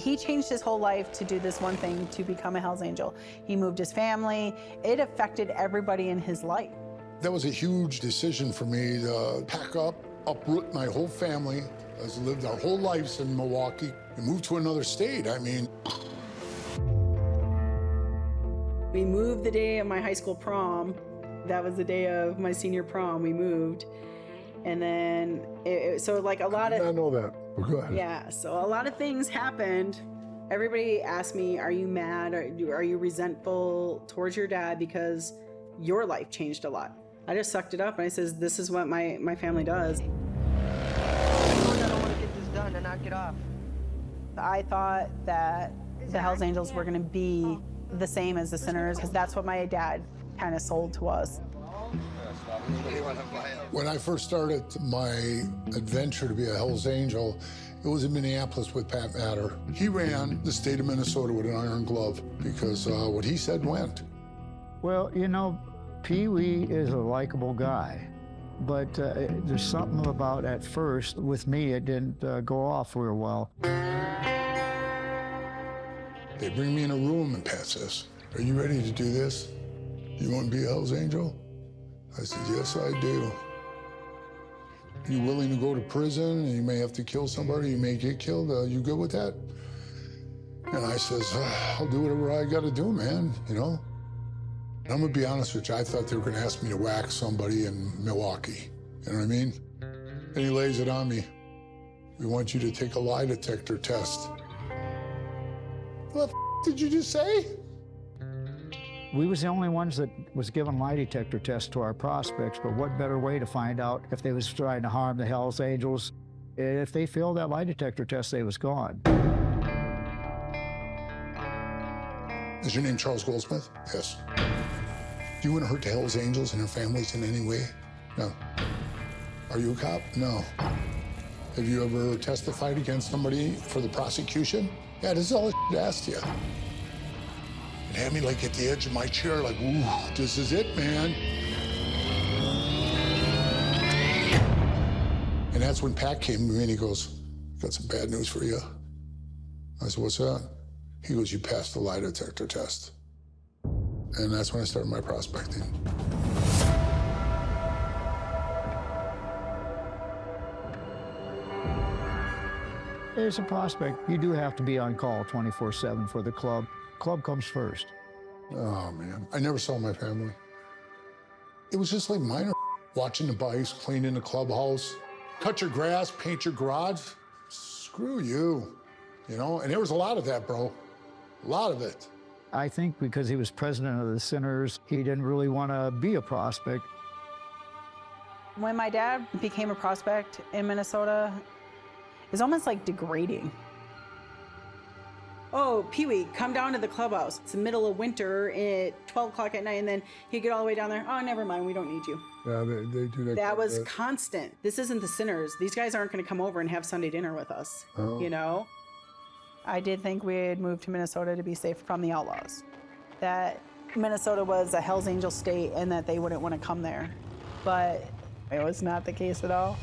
He changed his whole life to do this one thing, to become a Hell's Angel. He moved his family. It affected everybody in his life. That was a huge decision for me to pack up, uproot my whole family. I've lived our whole lives in Milwaukee and move to another state. I mean, we moved the day of my high school prom. That was the day of my senior prom. We moved. And then, so like a lot of... I know that, but go ahead. Yeah, so a lot of things happened. Everybody asked me, are you mad? Are you resentful towards your dad because your life changed a lot? I just sucked it up and I says, this is what my family does. I don't want to get this done and knock it off. I thought that the Hells Angels were gonna be the same as the Sinners, because that's what my dad kind of sold to us. When I first started my adventure to be a Hells Angel, it was in Minneapolis with Pat Matter. He ran the state of Minnesota with an iron glove because what he said went. Well, you know, Pee-wee is a likable guy, but there's something about at first, with me, it didn't go off real well. They bring me in a room and Pat says, are you ready to do this? You want to be a Hells Angel? I said, yes, I do. You willing to go to prison and you may have to kill somebody, you may get killed, you good with that? And I says, I'll do whatever I gotta do, man, you know? And I'm gonna be honest with you, I thought they were gonna ask me to whack somebody in Milwaukee, you know what I mean? And he lays it on me. We want you to take a lie detector test. What the f did you just say? We was the only ones that was giving lie detector tests to our prospects, but what better way to find out if they was trying to harm the Hells Angels? If they failed that lie detector test, they was gone. Is your name Charles Goldsmith? Yes. Do you want to hurt the Hells Angels and their families in any way? No. Are you a cop? No. Have you ever testified against somebody for the prosecution? Yeah, this is all I asked you. It had me like at the edge of my chair, like, ooh, this is it, man. And that's when Pat came to me and he goes, got some bad news for you. I said, what's that? He goes, you passed the lie detector test. And that's when I started my prospecting. As a prospect, you do have to be on call 24/7 for the club. Club comes first. Oh, man. I never saw my family. It was just like minor watching the bikes, cleaning the clubhouse, cut your grass, paint your garage. Screw you, you know? And there was a lot of that, bro. A lot of it. I think because he was president of the Sinners, he didn't really want to be a prospect. When my dad became a prospect in Minnesota, it was almost like degrading. Oh, Pee-wee, come down to the clubhouse. It's the middle of winter at 12 o'clock at night, and then he'd get all the way down there. Oh, never mind, we don't need you. Yeah, they do that. That was constant. This isn't the Sinners. These guys aren't going to come over and have Sunday dinner with us, you know? I did think we had moved to Minnesota to be safe from the outlaws. That Minnesota was a Hells Angel state and that they wouldn't want to come there. But it was not the case at all.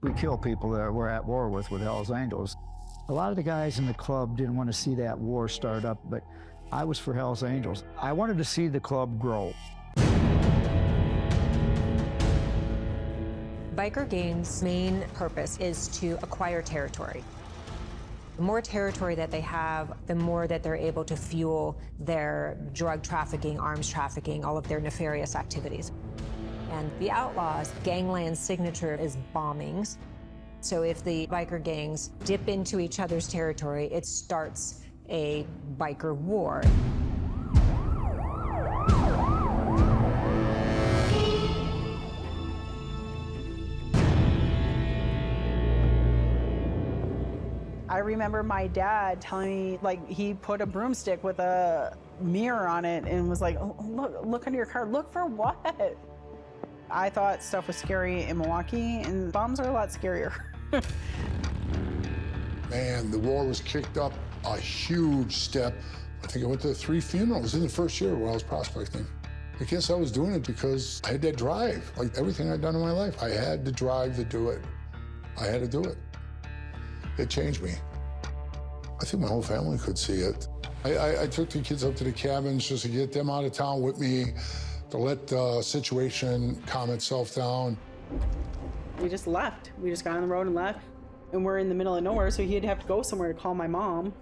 We kill people that we're at war with Hells Angels. A lot of the guys in the club didn't want to see that war start up, but I was for Hells Angels. I wanted to see the club grow. Biker gangs' main purpose is to acquire territory. The more territory that they have, the more that they're able to fuel their drug trafficking, arms trafficking, all of their nefarious activities. And the outlaws' gangland signature is bombings. So if the biker gangs dip into each other's territory, it starts a biker war. I remember my dad telling me, like, he put a broomstick with a mirror on it and was like, oh, look under your car. Look for what? I thought stuff was scary in Milwaukee, and bombs are a lot scarier. Man, the war was kicked up a huge step. I think I went to 3 funerals in the first year while I was prospecting. I guess I was doing it because I had that drive. Like everything I'd done in my life, I had the drive to do it. I had to do it. It changed me. I think my whole family could see it. I took the kids up to the cabins just to get them out of town with me, to let the situation calm itself down. We just left. We just got on the road and left. And we're in the middle of nowhere, so he'd have to go somewhere to call my mom.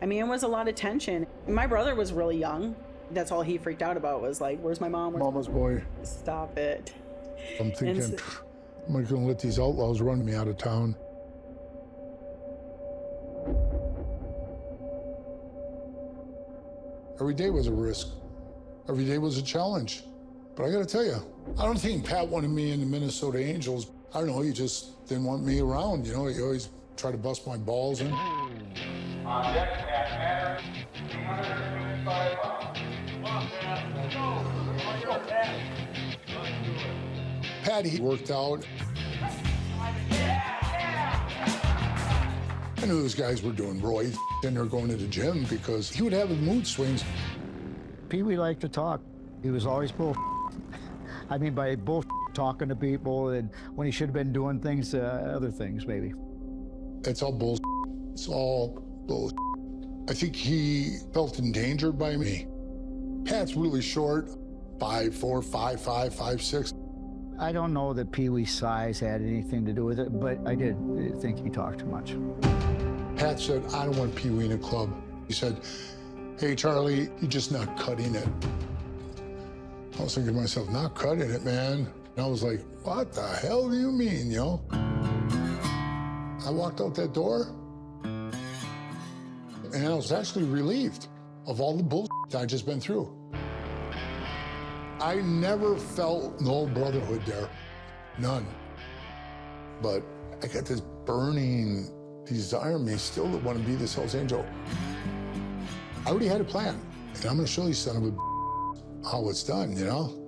I mean, it was a lot of tension. And my brother was really young. That's all he freaked out about was like, where's my mom? Where's Mama's boy. Stop it. I'm thinking, I'm not gonna let these outlaws run me out of town. Every day was a risk. Every day was a challenge. But I gotta tell you, I don't think Pat wanted me in the Minnesota Angels. I don't know, he just didn't want me around, you know? He always tried to bust my balls in. On deck at matter, 325 pounds. Pat, he worked out. I knew those guys were doing roids and they're going to the gym because he would have his mood swings. PeeWee liked to talk. He was always bull. I mean, by bull talking to people, and when he should have been doing things, other things, maybe. It's all bull. It's all bull. I think he felt endangered by me. Pat's really short, 5'4", 5'5", 5'6". I don't know that PeeWee's size had anything to do with it, but I did think he talked too much. Pat said, I don't want PeeWee in a club. He said, hey, Charlie, you're just not cutting it. I was thinking to myself, not cutting it, man. And I was like, what the hell do you mean, yo? I walked out that door, and I was actually relieved of all the bullshit I'd just been through. I never felt no brotherhood there, none. But I got this burning desire in me still to want to be this Hells Angel. I already had a plan, and I'm gonna show you, son of a, how it's done, you know?